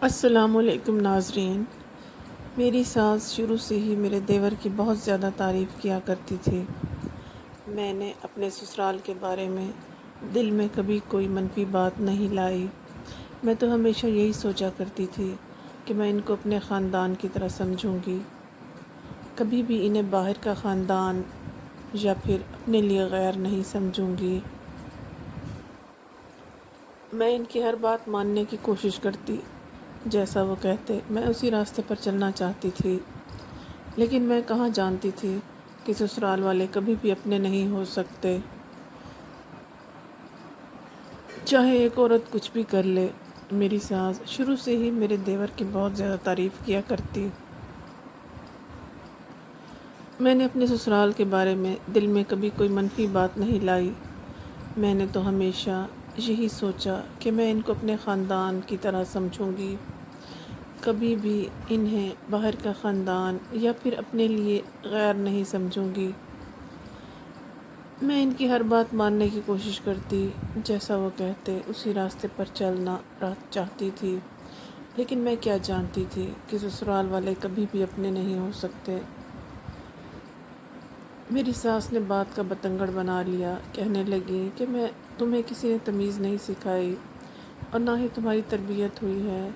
السلام علیکم ناظرین۔ میری ساس شروع سے ہی میرے دیور کی بہت زیادہ تعریف کیا کرتی تھی۔ میں نے اپنے سسرال کے بارے میں دل میں کبھی کوئی منفی بات نہیں لائی۔ میں تو ہمیشہ یہی سوچا کرتی تھی کہ میں ان کو اپنے خاندان کی طرح سمجھوں گی، کبھی بھی انہیں باہر کا خاندان یا پھر اپنے لیے غیر نہیں سمجھوں گی۔ میں ان کی ہر بات ماننے کی کوشش کرتی، جیسا وہ کہتے میں اسی راستے پر چلنا چاہتی تھی، لیکن میں کہاں جانتی تھی کہ سسرال والے کبھی بھی اپنے نہیں ہو سکتے، چاہے ایک عورت کچھ بھی کر لے۔ میری ساس شروع سے ہی میرے دیور کی بہت زیادہ تعریف کیا کرتی۔ میں نے اپنے سسرال کے بارے میں دل میں کبھی کوئی منفی بات نہیں لائی۔ میں نے تو ہمیشہ یہی سوچا کہ میں ان کو اپنے خاندان کی طرح سمجھوں گی، کبھی بھی انہیں باہر کا خاندان یا پھر اپنے لیے غیر نہیں سمجھوں گی۔ میں ان کی ہر بات ماننے کی کوشش کرتی، جیسا وہ کہتے اسی راستے پر چلنا چاہتی تھی، لیکن میں کیا جانتی تھی کہ سسرال والے کبھی بھی اپنے نہیں ہو سکتے۔ میری ساس نے بات کا بتنگڑ بنا لیا، کہنے لگی کہ تمہیں کسی نے تمیز نہیں سکھائی اور نہ ہی تمہاری تربیت ہوئی ہے۔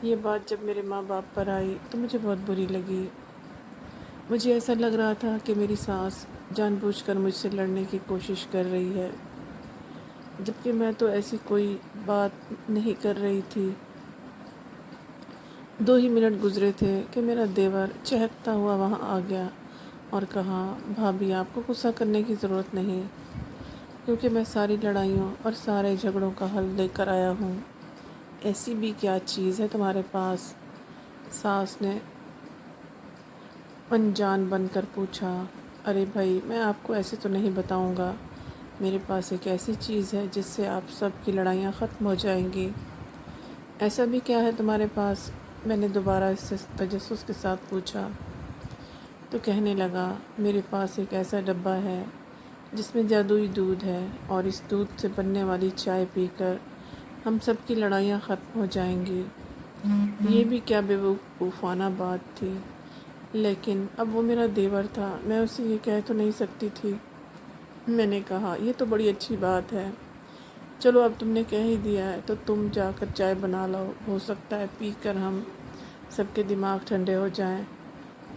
یہ بات جب میرے ماں باپ پر آئی تو مجھے بہت بری لگی۔ مجھے ایسا لگ رہا تھا کہ میری ساس جان بوجھ کر مجھ سے لڑنے کی کوشش کر رہی ہے، جبکہ میں تو ایسی کوئی بات نہیں کر رہی تھی۔ 2 ہی منٹ گزرے تھے کہ میرا دیور چہکتا ہوا وہاں آ گیا اور کہا، بھابھی آپ کو غصہ کرنے کی ضرورت نہیں، کیونکہ میں ساری لڑائیوں اور سارے جھگڑوں کا حل لے کر آیا ہوں۔ ایسی بھی کیا چیز ہے تمہارے پاس؟ ساس نے انجان بن کر پوچھا۔ ارے بھائی، میں آپ کو ایسے تو نہیں بتاؤں گا۔ میرے پاس ایک ایسی چیز ہے جس سے آپ سب کی لڑائیاں ختم ہو جائیں گی۔ ایسا بھی کیا ہے تمہارے پاس؟ میں نے دوبارہ اس سے تجسس کے ساتھ پوچھا تو کہنے لگا، میرے پاس ایک ایسا ڈبہ ہے جس میں جادوئی دودھ ہے، اور اس دودھ سے بننے والی چائے پی کر ہم سب کی لڑائیاں ختم ہو جائیں گی۔ یہ بھی کیا بے وقوفانہ بات تھی، لیکن اب وہ میرا دیور تھا، میں اسے یہ کہہ تو نہیں سکتی تھی۔ میں نے کہا، یہ تو بڑی اچھی بات ہے، چلو اب تم نے کہہ ہی دیا ہے تو تم جا کر چائے بنا لاؤ، ہو سکتا ہے پی کر ہم سب کے دماغ ٹھنڈے ہو جائیں۔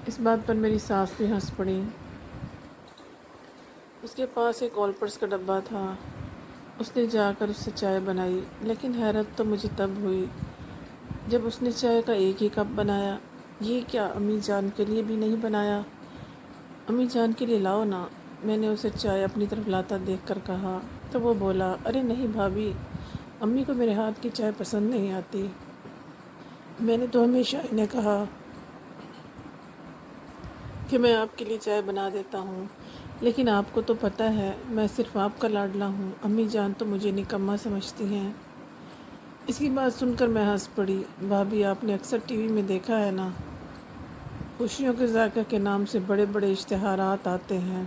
اس بات پر میری ساس بھی ہنس پڑی۔ اس کے پاس ایک آل پرس کا ڈبہ تھا، اس نے جا کر اس سے چائے بنائی، لیکن حیرت تو مجھے تب ہوئی جب اس نے چائے کا ایک ہی کپ بنایا۔ یہ کیا، امی جان کے لیے بھی نہیں بنایا؟ امی جان کے لیے لاؤ نا، میں نے اسے چائے اپنی طرف لاتا دیکھ کر کہا تو وہ بولا، ارے نہیں بھابھی، امی کو میرے ہاتھ کی چائے پسند نہیں آتی۔ میں نے تو ہمیشہ انہیں کہا کہ میں آپ کے لیے چائے بنا دیتا ہوں، لیکن آپ کو تو پتہ ہے میں صرف آپ کا لاڈلا ہوں، امی جان تو مجھے نکما سمجھتی ہیں۔ اس کی بات سن کر میں ہنس پڑی۔ بھابھی، آپ نے اکثر ٹی وی میں دیکھا ہے نا، خوشیوں کے ذائقہ کے نام سے بڑے بڑے اشتہارات آتے ہیں،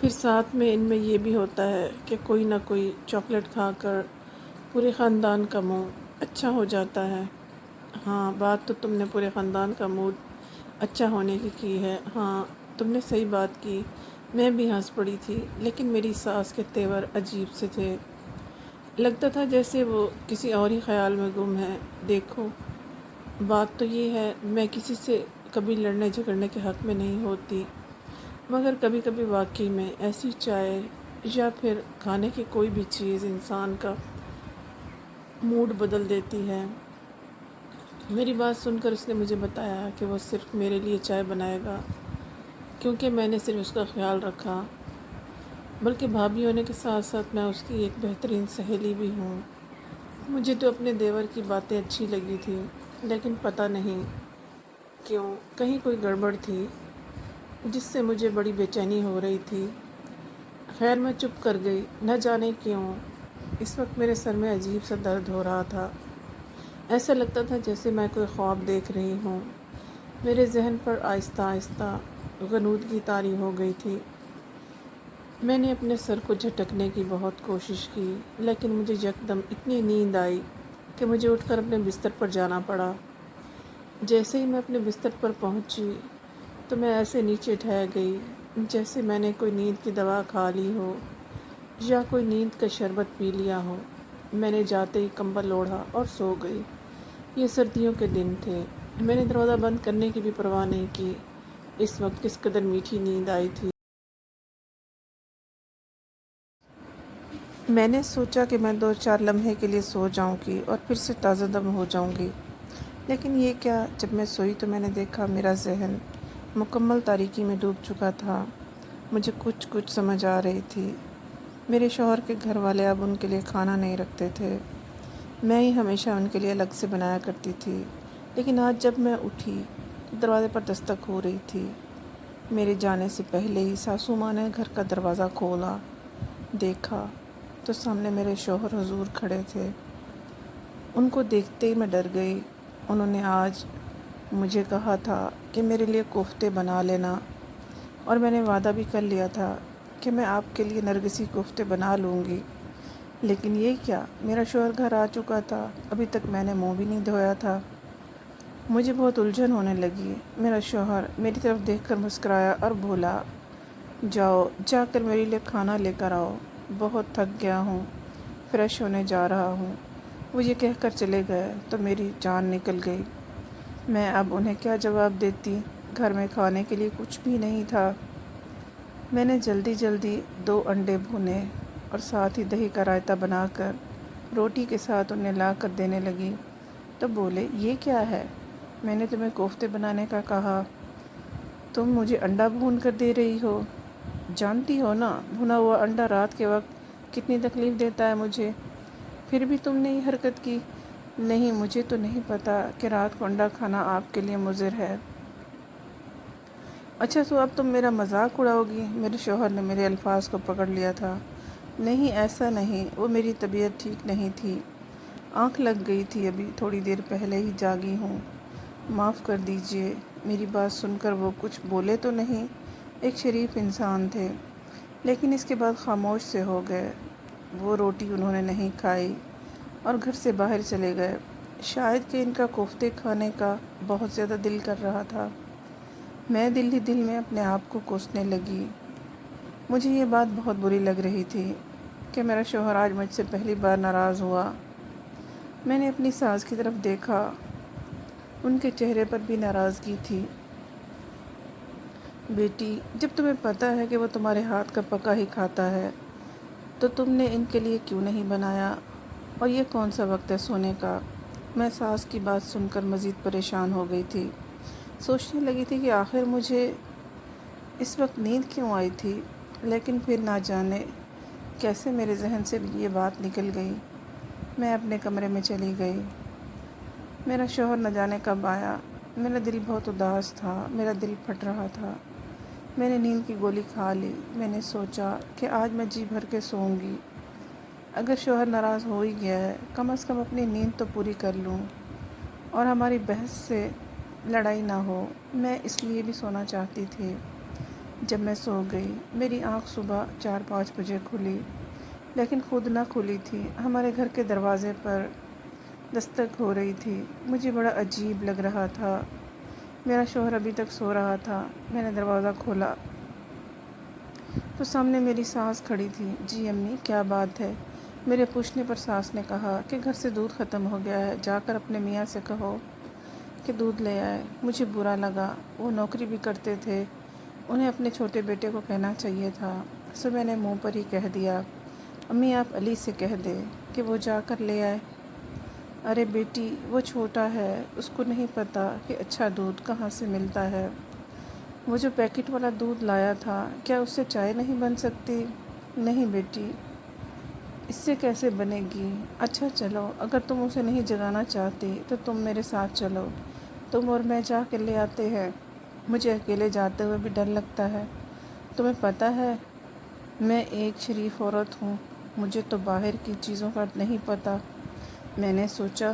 پھر ساتھ میں ان میں یہ بھی ہوتا ہے کہ کوئی نہ کوئی چاکلیٹ کھا کر پورے خاندان کا موڈ اچھا ہو جاتا ہے۔ ہاں، بات تو تم نے پورے خاندان کا موڈ اچھا ہونے کی ہے۔ ہاں، تم نے صحیح بات کی۔ میں بھی ہنس پڑی تھی، لیکن میری ساس کے تیور عجیب سے تھے، لگتا تھا جیسے وہ کسی اور ہی خیال میں گم ہے۔ دیکھو، بات تو یہ ہے، میں کسی سے کبھی لڑنے جھگڑنے کے حق میں نہیں ہوتی، مگر کبھی کبھی واقعی میں ایسی چائے یا پھر کھانے کی کوئی بھی چیز انسان کا موڈ بدل دیتی ہے۔ میری بات سن کر اس نے مجھے بتایا کہ وہ صرف میرے لیے چائے بنائے گا، کیونکہ میں نے صرف اس کا خیال رکھا، بلکہ بھابھی ہونے کے ساتھ ساتھ میں اس کی ایک بہترین سہیلی بھی ہوں۔ مجھے تو اپنے دیور کی باتیں اچھی لگی تھی، لیکن پتہ نہیں کیوں کہیں کوئی گڑبڑ تھی جس سے مجھے بڑی بے چینی ہو رہی تھی۔ خیر، میں چپ کر گئی، نہ جانے کیوں اس وقت میرے سر میں عجیب سا درد ہو رہا تھا، ایسا لگتا تھا جیسے میں کوئی خواب دیکھ رہی ہوں۔ میرے ذہن پر آہستہ آہستہ غنودگی طاری ہو گئی تھی۔ میں نے اپنے سر کو جھٹکنے کی بہت کوشش کی، لیکن مجھے یکدم اتنی نیند آئی کہ مجھے اٹھ کر اپنے بستر پر جانا پڑا۔ جیسے ہی میں اپنے بستر پر پہنچی تو میں ایسے نیچے ٹھہر گئی جیسے میں نے کوئی نیند کی دوا کھا لی ہو یا کوئی نیند کا شربت پی لیا ہو۔ میں نے جاتے ہی کمبل اوڑھا اور سو گئی۔ یہ سردیوں کے دن تھے۔ میں نے دروازہ بند کرنے کی بھی پرواہ نہیں کی۔ اس وقت کس قدر میٹھی نیند آئی تھی۔ میں نے سوچا کہ میں 2-4 لمحے کے لیے سو جاؤں گی اور پھر سے تازہ دم ہو جاؤں گی، لیکن یہ کیا، جب میں سوئی تو میں نے دیکھا میرا ذہن مکمل تاریکی میں ڈوب چکا تھا۔ مجھے کچھ سمجھ آ رہی تھی۔ میرے شوہر کے گھر والے اب ان کے لیے کھانا نہیں رکھتے تھے، میں ہی ہمیشہ ان کے لیے الگ سے بنایا کرتی تھی۔ لیکن آج جب میں اٹھی دروازے پر دستک ہو رہی تھی۔ میرے جانے سے پہلے ہی ساسو ماں نے گھر کا دروازہ کھولا۔ دیکھا تو سامنے میرے شوہر حضور کھڑے تھے۔ ان کو دیکھتے ہی میں ڈر گئی۔ انہوں نے آج مجھے کہا تھا کہ میرے لیے کوفتے بنا لینا، اور میں نے وعدہ بھی کر لیا تھا کہ میں آپ کے لیے نرگسی کوفتے بنا لوں گی۔ لیکن یہ کیا، میرا شوہر گھر آ چکا تھا، ابھی تک میں نے منہ بھی نہیں دھویا تھا۔ مجھے بہت الجھن ہونے لگی۔ میرا شوہر میری طرف دیکھ کر مسکرایا اور بولا، جاؤ جا کر میرے لیے کھانا لے کر آؤ، بہت تھک گیا ہوں، فریش ہونے جا رہا ہوں۔ وہ یہ کہہ کر چلے گئے تو میری جان نکل گئی۔ میں اب انہیں کیا جواب دیتی، گھر میں کھانے کے لیے کچھ بھی نہیں تھا۔ میں نے جلدی 2 انڈے بھونے اور ساتھ ہی دہی کا رائتہ بنا کر روٹی کے ساتھ انہیں لا کر دینے لگی تو بولے، یہ کیا ہے، میں نے تمہیں کوفتے بنانے کا کہا، تم مجھے انڈا بھون کر دے رہی ہو۔ جانتی ہو نا بھنا ہوا انڈا رات کے وقت کتنی تکلیف دیتا ہے مجھے، پھر بھی تم نے یہ حرکت کی۔ نہیں، مجھے تو نہیں پتا کہ رات کو انڈا کھانا آپ کے لیے مضر ہے۔ اچھا تو اب تم میرا مذاق اڑاؤ گی؟ میرے شوہر نے میرے الفاظ کو پکڑ لیا تھا۔ نہیں، ایسا نہیں، وہ میری طبیعت ٹھیک نہیں تھی، آنکھ لگ گئی تھی، ابھی تھوڑی دیر پہلے ہی جاگی ہوں، معاف کر دیجئے۔ میری بات سن کر وہ کچھ بولے تو نہیں، ایک شریف انسان تھے، لیکن اس کے بعد خاموش سے ہو گئے۔ وہ روٹی انہوں نے نہیں کھائی اور گھر سے باہر چلے گئے۔ شاید کہ ان کا کوفتے کھانے کا بہت زیادہ دل کر رہا تھا۔ میں دل ہی دل میں اپنے آپ کو کوسنے لگی۔ مجھے یہ بات بہت بری لگ رہی تھی کہ میرا شوہر آج مجھ سے پہلی بار ناراض ہوا۔ میں نے اپنی ساس کی طرف دیکھا، ان کے چہرے پر بھی ناراضگی تھی۔ بیٹی، جب تمہیں پتہ ہے کہ وہ تمہارے ہاتھ کا پکا ہی کھاتا ہے تو تم نے ان کے لیے کیوں نہیں بنایا؟ اور یہ کون سا وقت ہے سونے کا؟ میں ساس کی بات سن کر مزید پریشان ہو گئی تھی۔ سوچنے لگی تھی کہ آخر مجھے اس وقت نیند کیوں آئی تھی، لیکن پھر نہ جانے کیسے میرے ذہن سے یہ بات نکل گئی۔ میں اپنے کمرے میں چلی گئی۔ میرا شوہر نہ جانے کب آیا۔ میرا دل بہت اداس تھا، میرا دل پھٹ رہا تھا۔ میں نے نیند کی گولی کھا لی۔ میں نے سوچا کہ آج میں جی بھر کے سوؤں گی۔ اگر شوہر ناراض ہو ہی گیا ہے، کم از کم اپنی نیند تو پوری کر لوں اور ہماری بحث سے لڑائی نہ ہو۔ میں اس لیے بھی سونا چاہتی تھی۔ جب میں سو گئی، میری آنکھ صبح 4-5 بجے کھلی، لیکن خود نہ کھلی تھی۔ ہمارے گھر کے دروازے پر دستک ہو رہی تھی۔ مجھے بڑا عجیب لگ رہا تھا۔ میرا شوہر ابھی تک سو رہا تھا۔ میں نے دروازہ کھولا تو سامنے میری ساس کھڑی تھی۔ جی امی، کیا بات ہے؟ میرے پوچھنے پر ساس نے کہا کہ گھر سے دودھ ختم ہو گیا ہے، جا کر اپنے میاں سے کہو کہ دودھ لے آئے۔ مجھے برا لگا، وہ نوکری بھی کرتے تھے، انہیں اپنے چھوٹے بیٹے کو کہنا چاہیے تھا، سو میں نے منہ پر ہی کہہ دیا، امی آپ علی سے کہہ دیں کہ وہ جا کر لے آئے۔ ارے بیٹی، وہ چھوٹا ہے، اس کو نہیں پتہ کہ اچھا دودھ کہاں سے ملتا ہے۔ وہ جو پیکٹ والا دودھ لایا تھا، کیا اس سے چائے نہیں بن سکتی؟ نہیں بیٹی، اس سے کیسے بنے گی؟ اچھا چلو، اگر تم اسے نہیں جگانا چاہتی تو تم میرے ساتھ چلو، تم اور میں جا کے لے آتے ہیں۔ مجھے اکیلے جاتے ہوئے بھی ڈر لگتا ہے۔ تمہیں پتہ ہے میں ایک شریف عورت ہوں، مجھے تو باہر کی چیزوں کا نہیں پتہ۔ میں نے سوچا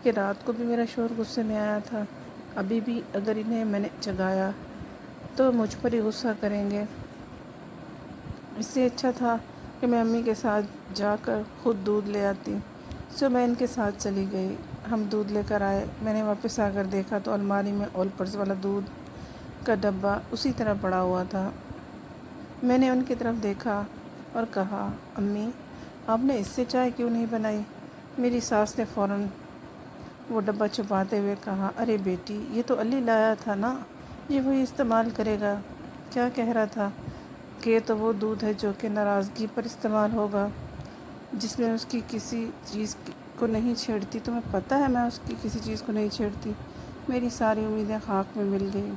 کہ رات کو بھی میرا شوہر غصے میں آیا تھا، ابھی بھی اگر انہیں میں نے جگایا تو مجھ پر ہی غصہ کریں گے۔ اس سے اچھا تھا کہ میں امی کے ساتھ جا کر خود دودھ لے آتی۔ میں ان کے ساتھ چلی گئی۔ ہم دودھ لے کر آئے۔ میں نے واپس آ کر دیکھا تو الماری میں آل پرس والا دودھ کا ڈبہ اسی طرح پڑا ہوا تھا۔ میں نے ان کی طرف دیکھا اور کہا، امی آپ نے اس سے چائے کیوں نہیں بنائی؟ میری ساس نے فوراً وہ ڈبہ چھپاتے ہوئے کہا، ارے بیٹی یہ تو علی لایا تھا نا، یہ وہی استعمال کرے گا۔ کیا کہہ رہا تھا کہ یہ تو وہ دودھ ہے جو کہ ناراضگی پر استعمال ہوگا، جس میں اس کی کسی چیز کو نہیں چھیڑتی۔ تمہیں پتہ ہے میں اس کی کسی چیز کو نہیں چھیڑتی۔ میری ساری امیدیں خاک میں مل گئیں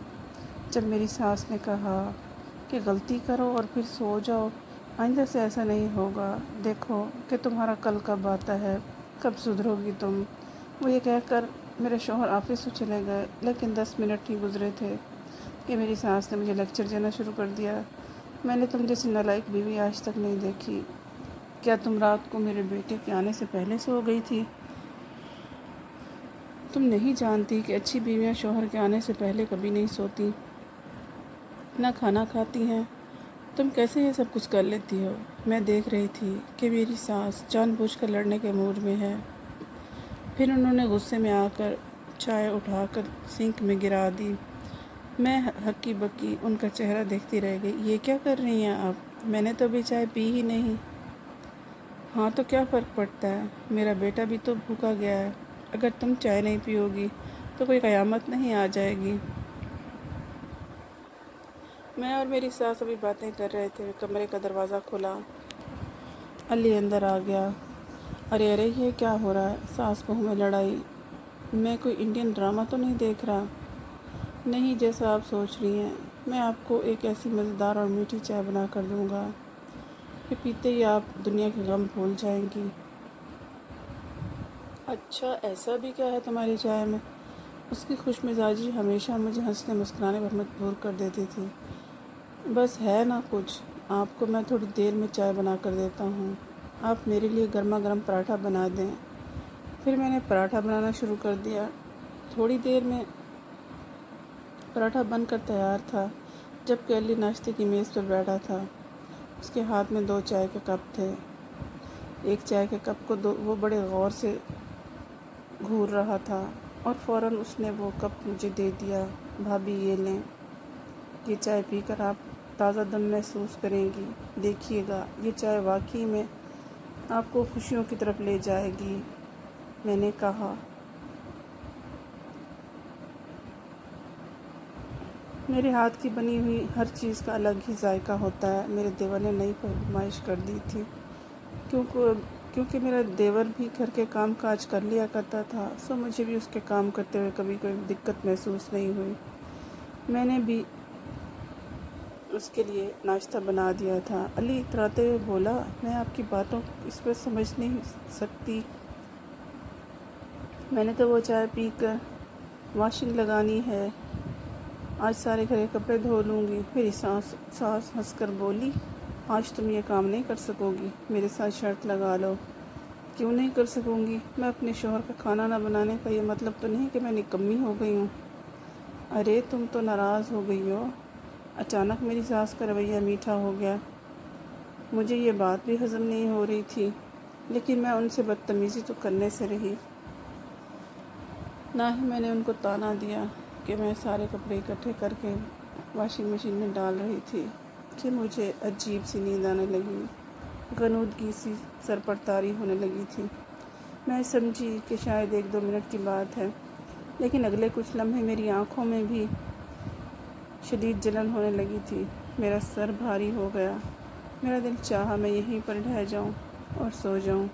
جب میری ساس نے کہا کہ غلطی کرو اور پھر سو جاؤ، آئندہ سے ایسا نہیں ہوگا، دیکھو کہ تمہارا کل کب آتا ہے، کب سدھرو گی تم۔ وہ یہ کہہ کر میرے شوہر آفس سے چلے گئے، لیکن 10 منٹ ہی گزرے تھے کہ میری ساس نے مجھے لیکچر دینا شروع کر دیا۔ میں نے تم جیسی نالائق بیوی آج تک نہیں دیکھی۔ کیا تم رات کو میرے بیٹے کے آنے سے پہلے سو گئی تھی؟ تم نہیں جانتی کہ اچھی بیویاں شوہر کے آنے سے پہلے کبھی نہیں سوتی، نہ کھانا کھاتی ہیں۔ تم کیسے یہ سب کچھ کر لیتی ہو؟ میں دیکھ رہی تھی کہ میری ساس جان بوجھ کر لڑنے کے موڈ میں ہے۔ پھر انہوں نے غصے میں آ کر چائے اٹھا کر سنک میں گرا دی۔ میں ہکی بکی ان کا چہرہ دیکھتی رہ گئی۔ یہ کیا کر رہی ہیں آپ؟ میں نے تو ابھی چائے پی ہی نہیں۔ ہاں تو کیا فرق پڑتا ہے، میرا بیٹا بھی تو بھوکا گیا ہے۔ اگر تم چائے نہیں پیو گی تو کوئی قیامت نہیں آ جائے گی۔ میں اور میری ساس ابھی باتیں کر رہے تھے، کمرے کا دروازہ کھلا، علی اندر آ گیا۔ ارے ارے یہ کیا ہو رہا ہے؟ ساس بہو میں لڑائی؟ میں کوئی انڈین ڈرامہ تو نہیں دیکھ رہا؟ نہیں، جیسا آپ سوچ رہی ہیں۔ میں آپ کو ایک ایسی مزیدار اور میٹھی چائے بنا کر دوں گا کہ پیتے ہی آپ دنیا کے غم بھول جائیں گی۔ اچھا ایسا بھی کیا ہے تمہاری چائے میں؟ اس کی خوش مزاجی ہمیشہ مجھے ہنسنے مسکرانے پر مجبور کر دیتی تھی۔ بس ہے نا کچھ، آپ کو میں تھوڑی دیر میں چائے بنا کر دیتا ہوں، آپ میرے لیے گرما گرم پراٹھا بنا دیں۔ پھر میں نے پراٹھا بنانا شروع کر دیا۔ تھوڑی دیر میں پراٹھا بن کر تیار تھا، جبکہ علی ناشتے کی میز پر بیٹھا تھا۔ اس کے ہاتھ میں 2 چائے کے کپ تھے۔ ایک چائے کے کپ کو وہ بڑے غور سے گھور رہا تھا اور فوراً اس نے وہ کپ مجھے دے دیا۔ بھابھی یہ لیں، یہ چائے پی کر آپ تازہ دم محسوس کریں گی، دیکھیے گا یہ چائے واقعی میں آپ کو خوشیوں کی طرف لے جائے گی۔ میں نے کہا، میرے ہاتھ کی بنی ہوئی ہر چیز کا الگ ہی ذائقہ ہوتا ہے۔ میرے دیور نے نئی فرمائش کر دی تھی، کیونکہ میرا دیور بھی گھر کے کام کاج کر لیا کرتا تھا، سو مجھے بھی اس کے کام کرتے ہوئے کبھی کوئی دقت محسوس نہیں ہوئی۔ میں نے بھی اس کے لیے ناشتہ بنا دیا تھا۔ علی اتراتے ہوئے بولا، میں آپ کی باتوں اس پر سمجھ نہیں سکتی۔ میں نے تو وہ چائے پی کر واشنگ لگانی ہے، آج سارے گھر کے کپڑے دھو لوں گی۔ میری ساس ہنس کر بولی، آج تم یہ کام نہیں کر سکو گی، میرے ساتھ شرط لگا لو۔ کیوں نہیں کر سکوں گی؟ میں اپنے شوہر کا کھانا نہ بنانے کا یہ مطلب تو نہیں کہ میں نکمی ہو گئی ہوں۔ ارے تم تو ناراض ہو گئی ہو۔ اچانک میری ساس کا رویہ میٹھا ہو گیا۔ مجھے یہ بات بھی ہضم نہیں ہو رہی تھی، لیکن میں ان سے بدتمیزی تو کرنے سے رہی نہ ہی میں نے ان کو طعنہ دیا کہ میں سارے کپڑے اکٹھے کر کے واشنگ مشین میں ڈال رہی تھی کہ مجھے عجیب سی نیند آنے لگی، غنودگی سی سر پر طاری ہونے لگی تھی۔ میں سمجھی کہ شاید 1-2 منٹ کی بات ہے، لیکن اگلے کچھ لمحے میری آنکھوں میں بھی شدید جلن ہونے لگی تھی، میرا سر بھاری ہو گیا، میرا دل چاہا میں یہیں پر ڈھہ جاؤں اور سو جاؤں۔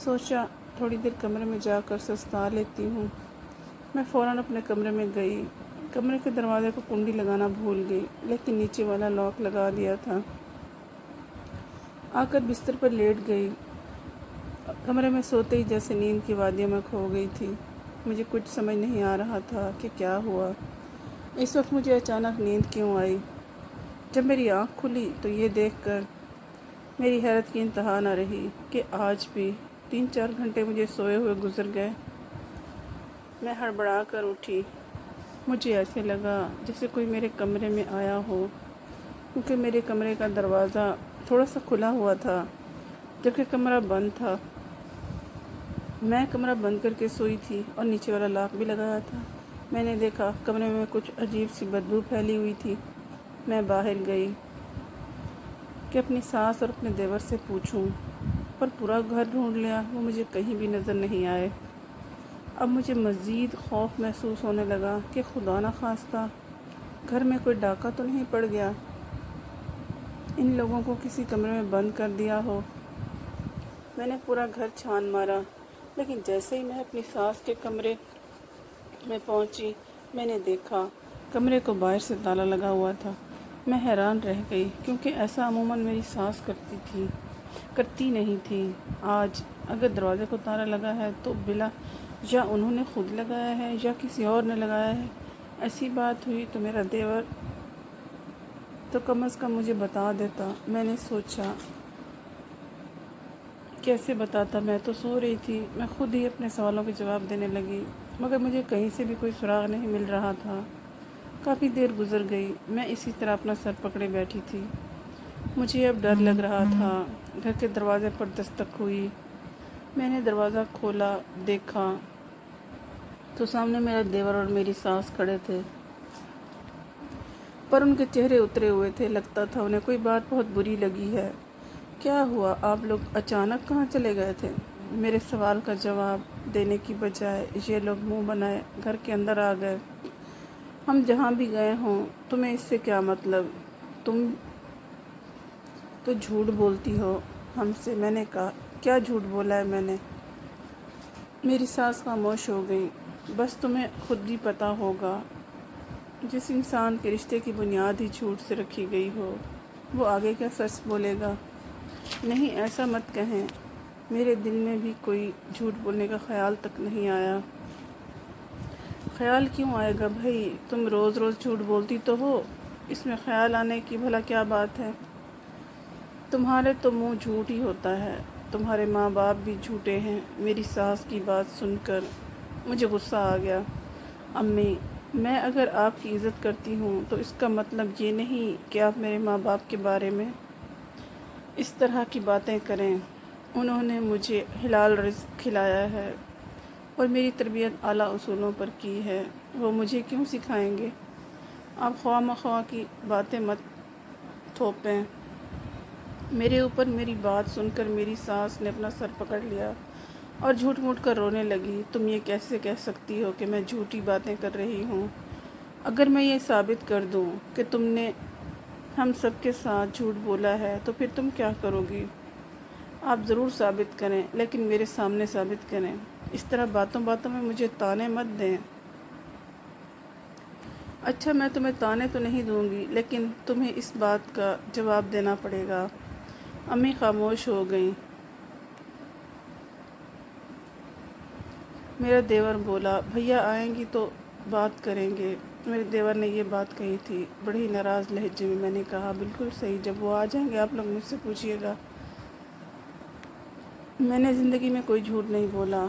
سوچا تھوڑی دیر کمرے میں جا کر سستا لیتی ہوں۔ میں فوراً اپنے کمرے میں گئی، کمرے کے دروازے کو کنڈی لگانا بھول گئی، لیکن نیچے والا لاک لگا دیا تھا۔ آ کر بستر پر لیٹ گئی، کمرے میں سوتے ہی جیسے نیند کی وادیوں میں کھو گئی تھی۔ مجھے کچھ سمجھ نہیں آ رہا تھا کہ کیا ہوا، اس وقت مجھے اچانک نیند کیوں آئی۔ جب میری آنکھ کھلی تو یہ دیکھ کر میری حیرت کی انتہا نہ رہی کہ آج بھی 3-4 گھنٹے مجھے سوئے ہوئے گزر گئے۔ میں ہڑبڑا کر اٹھی، مجھے ایسے لگا جیسے کوئی میرے کمرے میں آیا ہو، کیونکہ میرے کمرے کا دروازہ تھوڑا سا کھلا ہوا تھا، جبکہ کمرہ بند تھا۔ میں کمرہ بند کر کے سوئی تھی اور نیچے والا لاک بھی لگایا تھا۔ میں نے دیکھا کمرے میں کچھ عجیب سی بدبو پھیلی ہوئی تھی۔ میں باہر گئی کہ اپنی ساس اور اپنے دیور سے پوچھوں، پر پورا گھر ڈھونڈ لیا، وہ مجھے کہیں بھی نظر نہیں آئے۔ اب مجھے مزید خوف محسوس ہونے لگا کہ خدا نہ خواستہ گھر میں کوئی ڈاکہ تو نہیں پڑ گیا، ان لوگوں کو کسی کمرے میں بند کر دیا ہو۔ میں نے پورا گھر چھان مارا، لیکن جیسے ہی میں اپنی ساس کے کمرے میں پہنچی، میں نے دیکھا کمرے کو باہر سے تالا لگا ہوا تھا۔ میں حیران رہ گئی، کیونکہ ایسا عموماً میری ساس کرتی نہیں تھی۔ آج اگر دروازے کو تالا لگا ہے تو بلا یا انہوں نے خود لگایا ہے یا کسی اور نے لگایا ہے۔ ایسی بات ہوئی تو میرا دیور تو کم از کم مجھے بتا دیتا۔ میں نے سوچا کیسے بتاتا، میں تو سو رہی تھی۔ میں خود ہی اپنے سوالوں کے جواب دینے لگی، مگر مجھے کہیں سے بھی کوئی سراغ نہیں مل رہا تھا۔ کافی دیر گزر گئی، میں اسی طرح اپنا سر پکڑے بیٹھی تھی۔ مجھے اب ڈر لگ رہا تھا۔ گھر کے دروازے پر دستک ہوئی۔ میں نے دروازہ کھولا، دیکھا تو سامنے میرا دیور اور میری ساس کھڑے تھے، پر ان کے چہرے اترے ہوئے تھے، لگتا تھا انہیں کوئی بات بہت بری لگی ہے۔ کیا ہوا، آپ لوگ اچانک کہاں چلے گئے تھے؟ میرے سوال کا جواب دینے کی بجائے یہ لوگ منہ بنائے گھر کے اندر آ گئے۔ ہم جہاں بھی گئے ہوں، تمہیں اس سے کیا مطلب؟ تم تو جھوٹ بولتی ہو ہم سے۔ میں نے کہا، کیا جھوٹ بولا ہے میں نے؟ میری ساس خاموش ہو گئی۔ بس تمہیں خود بھی پتہ ہوگا، جس انسان کے رشتے کی بنیاد ہی جھوٹ سے رکھی گئی ہو، وہ آگے کیا سچ بولے گا؟ نہیں، ایسا مت کہیں، میرے دل میں بھی کوئی جھوٹ بولنے کا خیال تک نہیں آیا۔ خیال کیوں آئے گا بھائی، تم روز روز جھوٹ بولتی تو ہو، اس میں خیال آنے کی بھلا کیا بات ہے؟ تمہارے تو منہ جھوٹ ہی ہوتا ہے، تمہارے ماں باپ بھی جھوٹے ہیں۔ میری ساس کی بات سن کر مجھے غصہ آ گیا۔ امی، میں اگر آپ کی عزت کرتی ہوں تو اس کا مطلب یہ نہیں کہ آپ میرے ماں باپ کے بارے میں اس طرح کی باتیں کریں۔ انہوں نے مجھے حلال رزق کھلایا ہے اور میری تربیت اعلیٰ اصولوں پر کی ہے، وہ مجھے کیوں سکھائیں گے؟ آپ خواہ مخواہ کی باتیں مت تھوپیں۔ میرے اوپر میری بات سن کر میری ساس نے اپنا سر پکڑ لیا اور جھوٹ موٹ کر رونے لگی۔ تم یہ کیسے کہہ سکتی ہو کہ میں جھوٹی باتیں کر رہی ہوں؟ اگر میں یہ ثابت کر دوں کہ تم نے ہم سب کے ساتھ جھوٹ بولا ہے تو پھر تم کیا کرو گی؟ آپ ضرور ثابت کریں، لیکن میرے سامنے ثابت کریں، اس طرح باتوں باتوں میں مجھے طعنے مت دیں۔ اچھا، میں تمہیں طعنے تو نہیں دوں گی، لیکن تمہیں اس بات کا جواب دینا پڑے گا۔ امی خاموش ہو گئیں۔ میرا دیور بولا، بھیا آئیں گی تو بات کریں گے۔ میرے دیور نے یہ بات کہی تھی بڑے ہی ناراض لہجے میں۔ میں نے کہا، بالکل صحیح، جب وہ آ جائیں گے آپ لوگ مجھ سے پوچھیے گا۔ میں نے زندگی میں کوئی جھوٹ نہیں بولا،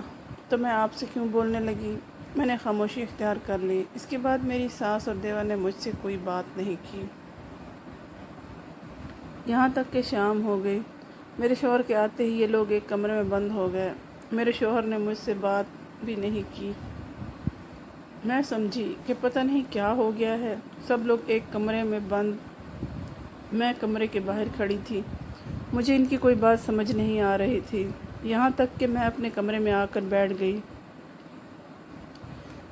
تو میں آپ سے کیوں بولنے لگی؟ میں نے خاموشی اختیار کر لی۔ اس کے بعد میری ساس اور دیور نے مجھ سے کوئی بات نہیں کی، یہاں تک کہ شام ہو گئی۔ میرے شوہر کے آتے ہی یہ لوگ ایک کمرے میں بند ہو گئے۔ میرے شوہر نے مجھ سے بات بھی نہیں کی۔ میں سمجھی کہ پتہ نہیں کیا ہو گیا ہے، سب لوگ ایک کمرے میں بند، میں کمرے کے باہر کھڑی تھی۔ مجھے ان کی کوئی بات سمجھ نہیں آ رہی تھی، یہاں تک کہ میں اپنے کمرے میں آ کر بیٹھ گئی۔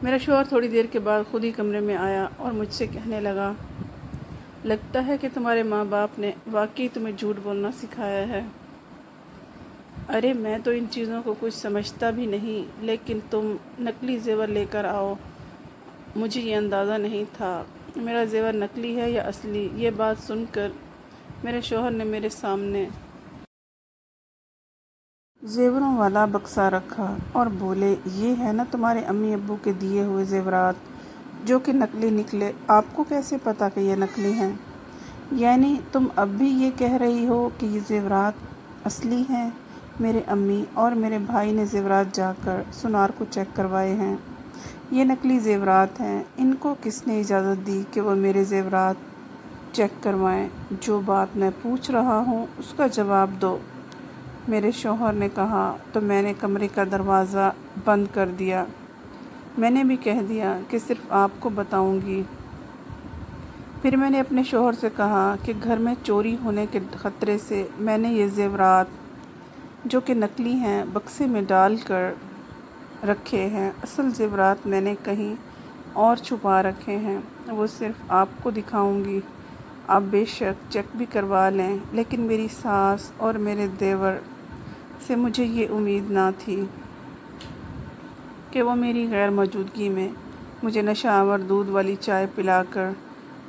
میرا شوہر تھوڑی دیر کے بعد خود ہی کمرے میں آیا اور مجھ سے کہنے لگا، لگتا ہے کہ تمہارے ماں باپ نے واقعی تمہیں جھوٹ بولنا سکھایا ہے۔ ارے میں تو ان چیزوں کو کچھ سمجھتا بھی نہیں، لیکن تم نقلی زیور لے کر آؤ، مجھے یہ اندازہ نہیں تھا میرا زیور نقلی ہے یا اصلی۔ یہ بات سن کر میرے شوہر نے میرے سامنے زیوروں والا بکسا رکھا اور بولے، یہ ہے نا تمہارے امی ابو کے دیے ہوئے زیورات جو کہ نقلی نکلے، آپ کو کیسے پتا کہ یہ نقلی ہیں؟ یعنی تم اب بھی یہ کہہ رہی ہو کہ یہ زیورات اصلی ہیں؟ میرے امی اور میرے بھائی نے زیورات جا کر سونار کو چیک کروائے ہیں، یہ نقلی زیورات ہیں۔ ان کو کس نے اجازت دی کہ وہ میرے زیورات چیک کروائیں؟ جو بات میں پوچھ رہا ہوں اس کا جواب دو۔ میرے شوہر نے کہا تو میں نے کمرے کا دروازہ بند کر دیا۔ میں نے بھی کہہ دیا کہ صرف آپ کو بتاؤں گی۔ پھر میں نے اپنے شوہر سے کہا کہ گھر میں چوری ہونے کے خطرے سے میں نے یہ زیورات جو کہ نقلی ہیں بکسے میں ڈال کر رکھے ہیں، اصل زیورات میں نے کہیں اور چھپا رکھے ہیں، وہ صرف آپ کو دکھاؤں گی۔ آپ بے شک چیک بھی کروا لیں، لیکن میری ساس اور میرے دیور سے مجھے یہ امید نہ تھی کہ وہ میری غیر موجودگی میں مجھے نشہ آور دودھ والی چائے پلا کر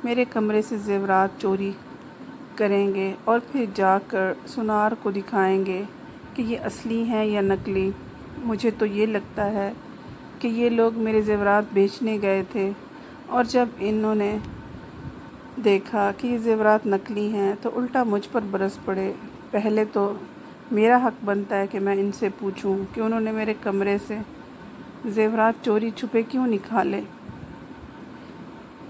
میرے کمرے سے زیورات چوری کریں گے اور پھر جا کر سنار کو دکھائیں گے کہ یہ اصلی ہیں یا نقلی۔ مجھے تو یہ لگتا ہے کہ یہ لوگ میرے زیورات بیچنے گئے تھے، اور جب انہوں نے دیکھا کہ یہ زیورات نقلی ہیں تو الٹا مجھ پر برس پڑے۔ پہلے تو میرا حق بنتا ہے کہ میں ان سے پوچھوں کہ انہوں نے میرے کمرے سے زیورات چوری چھپے کیوں نکالے۔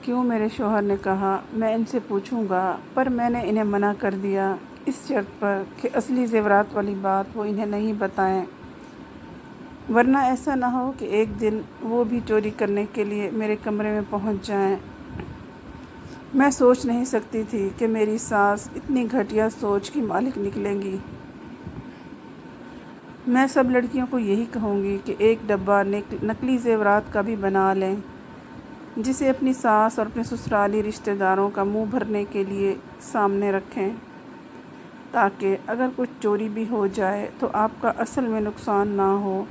کیوں؟ میرے شوہر نے کہا، میں ان سے پوچھوں گا، پر میں نے انہیں منع کر دیا اس شرط پر کہ اصلی زیورات والی بات وہ انہیں نہیں بتائیں، ورنہ ایسا نہ ہو کہ ایک دن وہ بھی چوری کرنے کے لیے میرے کمرے میں پہنچ جائیں۔ میں سوچ نہیں سکتی تھی کہ میری ساس اتنی گھٹیا سوچ کی مالک نکلیں گی۔ میں سب لڑکیوں کو یہی کہوں گی کہ ایک ڈبہ نقلی زیورات کا بھی بنا لیں، جسے اپنی ساس اور اپنے سسرالی رشتہ داروں کا منہ بھرنے کے لیے سامنے رکھیں، تاکہ اگر کچھ چوری بھی ہو جائے تو آپ کا اصل میں نقصان نہ ہو۔